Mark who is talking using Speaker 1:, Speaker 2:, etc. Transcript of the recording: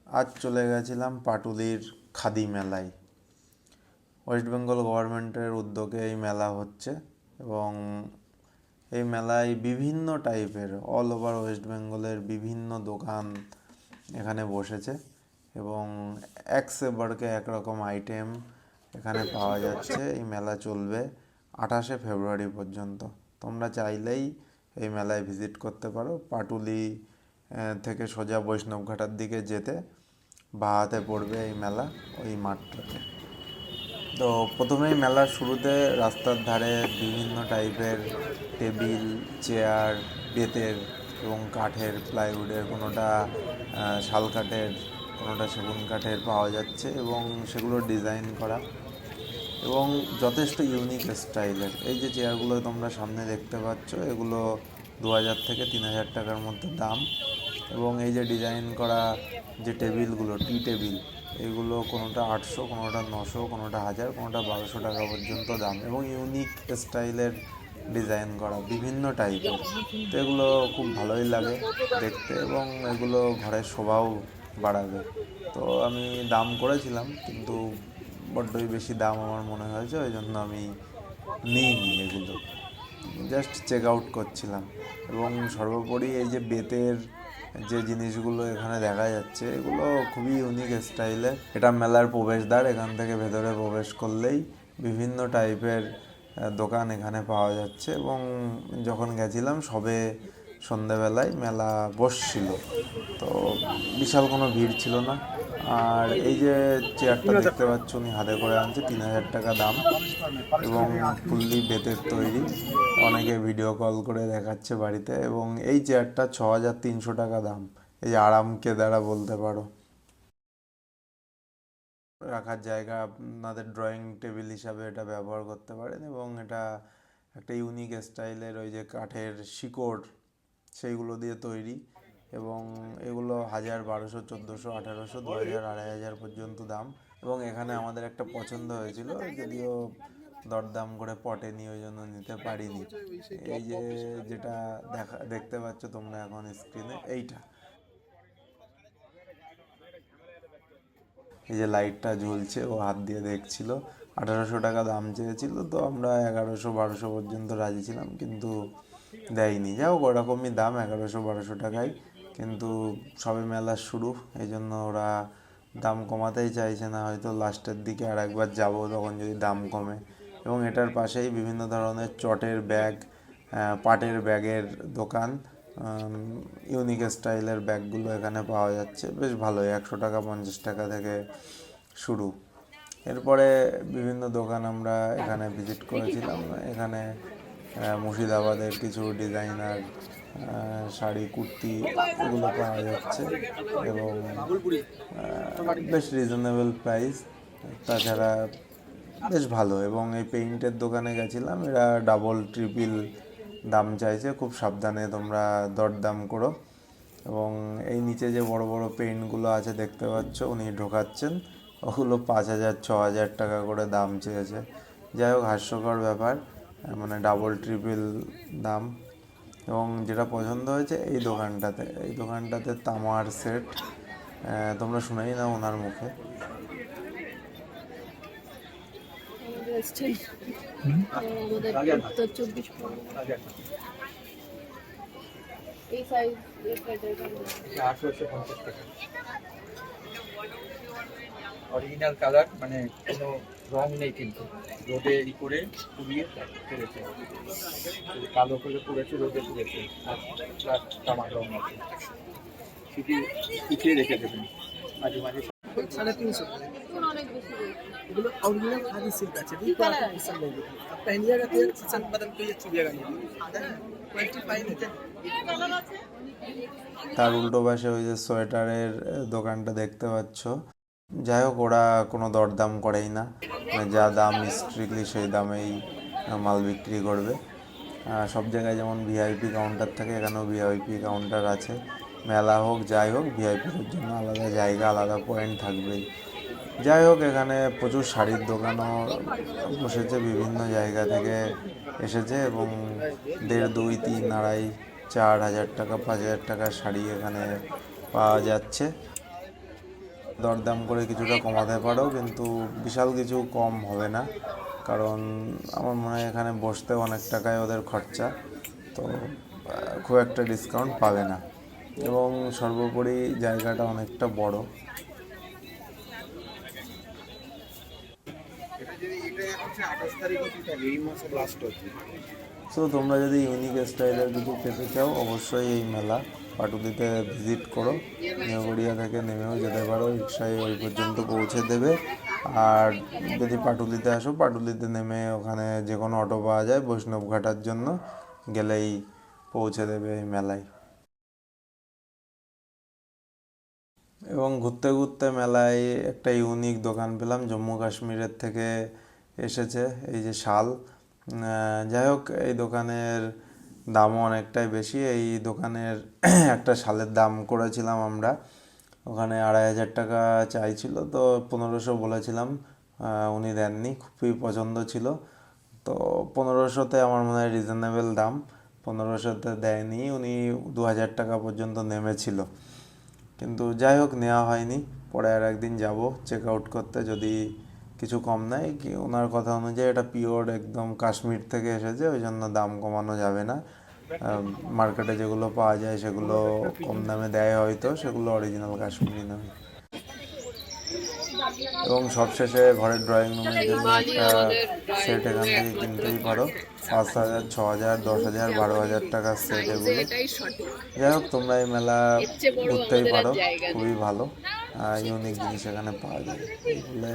Speaker 1: আজ চলে গেছিলাম পাটুলির খাদি মেলায়। ওয়েস্ট বেঙ্গল গভর্নমেন্টের উদ্যোগে এই মেলা হচ্ছে এবং এই মেলায় বিভিন্ন টাইপের অল ওভার ওয়েস্ট বেঙ্গলের বিভিন্ন দোকান এখানে বসেছে এবং এক সে বাড়কে একরকম আইটেম এখানে পাওয়া যাচ্ছে। এই মেলা চলবে 28শে ফেব্রুয়ারি পর্যন্ত। তোমরা চাইলেই এই মেলায় ভিজিট করতে পারো। পাটুলি থেকে সোজা বৈষ্ণবঘাটার দিকে যেতে বাঁ হাতে পড়বে এই মেলা, ওই মাঠটাতে। তো প্রথমেই মেলার শুরুতে রাস্তার ধারে বিভিন্ন টাইপের টেবিল, চেয়ার, বেতের এবং কাঠের, প্লাইউডের, কোনোটা শাল কাঠের, কোনোটা সেগুন কাঠের পাওয়া যাচ্ছে এবং সেগুলো ডিজাইন করা এবং যথেষ্ট ইউনিক স্টাইলের। এই যে চেয়ারগুলো তোমরা সামনে দেখতে পাচ্ছ, এগুলো 2000 থেকে 3000 টাকার মধ্যে দাম। এবং এই যে ডিজাইন করা যে টেবিলগুলো, টি টেবিল, এগুলো কোনোটা 800, কোনোটা 900, কোনোটা 1000, কোনোটা 1200 টাকা পর্যন্ত দাম এবং ইউনিক স্টাইলের ডিজাইন করা বিভিন্ন টাইপের। তো এগুলো খুব ভালোই লাগে দেখতে এবং এগুলো ঘরের শোভাও বাড়াবে। তো আমি দাম করেছিলাম, কিন্তু বড্ডই বেশি দাম আমার মনে হয়েছে, ওই জন্য আমি নিইনি এগুলো, জাস্ট চেক আউট করছিলাম। এবং সর্বোপরি এই যে বেতের যে জিনিসগুলো এখানে দেখা যাচ্ছে, এগুলো খুবই ইউনিক স্টাইলের। এটা মেলার প্রবেশদ্বার। এখান থেকে ভেতরে প্রবেশ করলেই বিভিন্ন টাইপের দোকান এখানে পাওয়া যাচ্ছে এবং যখন গেছিলাম সবে সন্ধেবেলায় মেলা বসছিল, তো বিশাল কোনো ভিড় ছিল না। আর এই যে চেয়ারটা দেখতে পাচ্ছ উনি হাতে করে আনছে, 3000 টাকা দাম এবং ফুললি বেতের তৈরি। অনেকে ভিডিও কল করে দেখাচ্ছে বাড়িতে। এবং এই চেয়ারটা 6300 টাকা দাম। এই যে আরাম কেদারা বলতে পারো। রাখার জায়গা, আপনাদের ড্রয়িং টেবিল হিসাবে এটা ব্যবহার করতে পারেন এবং এটা একটা ইউনিক স্টাইলের ওই যে কাঠের শিকড় সেইগুলো দিয়ে তৈরি এবং এগুলো 1000, 1200, 1400, 1800, 2000, 2500 পর্যন্ত দাম। এবং এখানে আমাদের একটা পছন্দ হয়েছিল, যদিও দরদাম করে পটেনি, ওই জন্য নিতে পারিনি। এই যে যেটা দেখতে পাচ্ছ তোমরা এখন স্ক্রিনে, এইটা, এই যে লাইটটা ঝুলছে, ও হাত দিয়ে দেখছিল। 1800 টাকা দাম চেয়েছিল, তো আমরা 1100, 1200 পর্যন্ত রাজি ছিলাম, কিন্তু দেয়নি। যাই হোক, ওরকমই দাম, 1100, 1200 টাকায়। কিন্তু সবে মেলার শুরু, এই জন্য ওরা দাম কমাতেই চাইছে না। হয়তো লাস্টের দিকে আর একবার যাবো, তখন যদি দাম কমে। এবং এটার পাশেই বিভিন্ন ধরনের চটের ব্যাগ, পাটের ব্যাগের দোকান, ইউনিক স্টাইলের ব্যাগগুলো এখানে পাওয়া যাচ্ছে। বেশ ভালোই, 100 টাকা, 50 টাকা থেকে শুরু। এরপরে বিভিন্ন দোকান আমরা এখানে ভিজিট করেছিলাম। এখানে মুর্শিদাবাদের কিছু ডিজাইনার শাড়ি, কুর্তি, এগুলো পাওয়া যাচ্ছে এবং বেশ রিজনেবল প্রাইস। তাছাড়া বেশ ভালো। এবং এই পেইন্টের দোকানে গেছিলাম, এরা ডাবল ট্রিপল দাম চাইছে, খুব সাবধানে তোমরা দরদাম করো। এবং এই নিচে যে বড় বড় পেইন্টগুলো আছে দেখতে পাচ্ছ, উনি ঢোকাচ্ছেন, ওগুলো 5000, 6000 টাকা করে দাম চেয়েছে। যাই হোক, হাস্যকর ব্যাপার, মানে ডাবল ট্রিপল দাম। এবং যেটা পছন্দ হয়েছে এই দোকানটাতে তামার সেট, তোমরা শুনেই না ওনার মুখে।
Speaker 2: আমাদের উত্তর 24 পরগনা এই সাইজ, এই সাইজের
Speaker 3: 850 টাকা অরিজিনাল কালার, মানে কোনো রং নেই, কিন্তু রোদে করে পুড়িয়ে করেছে, কালো করে পুড়েছে, রোদে পুড়েছে, আর প্লাস তামার রং আছে। শুধু পিছিয়ে রেখে দেবেন মাঝে মাঝে।
Speaker 4: 350
Speaker 2: অনেক বেশি রেট।
Speaker 4: এগুলো ओरिजिनल खादी सिल्क আছে,
Speaker 2: কি কালার আছে?
Speaker 4: पसंद होगी। अब पहनिएगा तो पसंद बदल के चुभिएगा नहीं, क्वालिटी फाइन है।
Speaker 2: কালার আছে?
Speaker 1: তার উল্টো পাশে ওই যে সোয়েটারের দোকানটা দেখতে পাচ্ছ। যাই হোক, ওরা কোনো দরদাম করেই না, মানে যা দাম স্ট্রিক্টলি সেই দামেই মাল বিক্রি করবে। সব জায়গায় যেমন ভিআইপি কাউন্টার থাকে, এখানেও ভিআইপি কাউন্টার আছে। মেলা হোক যাই হোক, ভিআইপিদের জন্য আলাদা জায়গা, আলাদা পয়েন্ট থাকবেই। যাই হোক, এখানে প্রচুর শাড়ির দোকানও বসেছে, বিভিন্ন জায়গা থেকে এসেছে এবং 1.5, 2, 3, 2.5, 4 হাজার টাকা, 5 হাজার টাকার শাড়ি এখানে পাওয়া যাচ্ছে। দরদাম করে কিছুটা কমাতে পারো, কিন্তু বিশাল কিছু কম হবে না, কারণ আমার মনে হয় এখানে বসতেও অনেক টাকায় ওদের খরচা, তো খুব একটা ডিসকাউন্ট পাবে না। এবং সর্বোপরি জায়গাটা অনেকটা বড়। সো তোমরা যদি ইউনিক স্টাইলের কিছু পেতে চাও, অবশ্যই এই মেলা পাটুলিতে ভিজিট করো। নিউগড়িয়া থেকে নেমেও যেতে পারো, রিক্সায় ওই পর্যন্ত পৌঁছে দেবে। আর যদি পাটুলিতে আসো, পাটুলিতে নেমে ওখানে যে কোনো অটো পাওয়া যায় বৈষ্ণবঘাটার জন্য, গেলেই পৌঁছে দেবে এই মেলায়। এবং ঘুরতে ঘুরতে মেলায় একটা ইউনিক দোকান পেলাম, জম্মু কাশ্মীরের থেকে এসেছে, এই যে শাল। যাই হোক, এই দোকানের দামও অনেকটাই বেশি। এই দোকানের একটা শালের দাম করেছিলাম আমরা, ওখানে 2,500 টাকা চাইছিল, তো 1,500 বলেছিলাম, উনি দেননি। খুবই পছন্দ ছিল, তো 1,500তে আমার মনে হয় রিজনেবল দাম। 1,500তে দেয়নি, উনি 2,000 টাকা পর্যন্ত নেমেছিল, কিন্তু যাই হোক নেওয়া হয়নি। পরে আর একদিন যাব চেক আউট করতে, যদি কিছু কম নেয়। কি ওনার কথা অনুযায়ী এটা পিওর একদম কাশ্মীর থেকে এসেছে, ওই জন্য দাম কমানো যাবে না। মার্কেটে যেগুলো পাওয়া যায় সেগুলো কম দামে দেয় হয়তো, সেগুলো অরিজিনাল কাশ্মীরি নয়। এবং সবশেষে ঘরের ড্রয়িং রুমের জন্য একটা সেট এখান থেকে কিনতেই পারো। 5,000, 6,000, 10,000, 12,000 টাকার সেট এগুলো। যাই হোক, তোমরা এই মেলা ঘুরতেই পারো, খুবই ভালো, ইউনিক জিনিস এখানে পাওয়া যায়। এই বলে